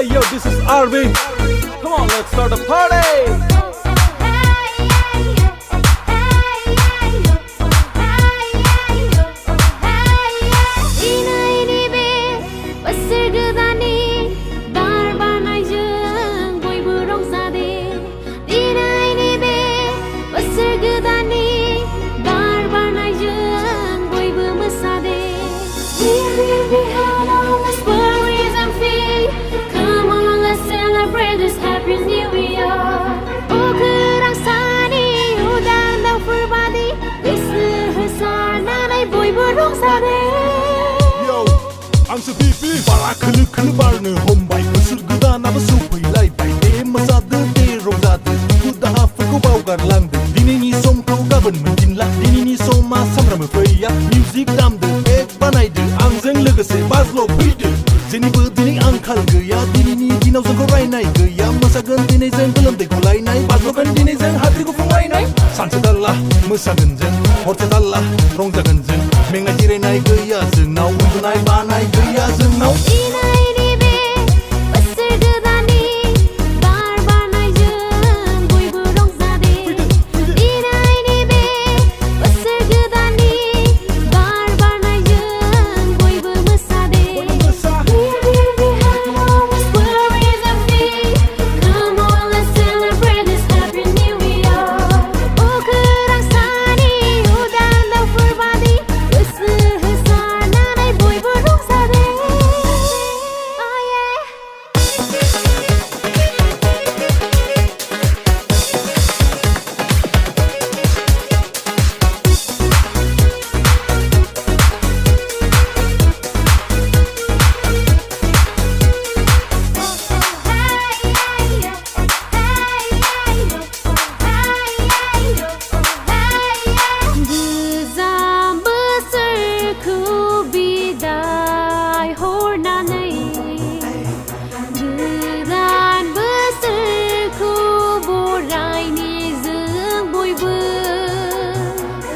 Hey yo, this is Arvin. Come on, let's start a party. Yo, आं सुफिफि बारा खोलो खोलो बारनो हमबाय बोसोर गोदानाबो सफैलायबाय दे मोसादो दे रंजादो दुखु दाहाफोरखौ बावगारलांदो दिनैनि समखौ गाबोन मोनफिनला दिनैनि समा सामफ्रामबो फैया मिउजिक दामदो केक बानायदो आंजों लोगोसे बाज्ल' फैदो जेनिबो दिनै आंखाल गैया दिनैनि दिनाव जोंखौ रायनाय गैया मोसागोन दिनै जों गोलोमदै गलायनाय बाज्ल'गोन दिनै जों हाद्रि गुफुं रायनाय सानसे थाल्ला मोसागोन जों हरसे थाल्ला रंजागोन जों मेंनाय जिरायनाय गैया जोंनाव उन्दुनाय बानाय गैया जोंनाव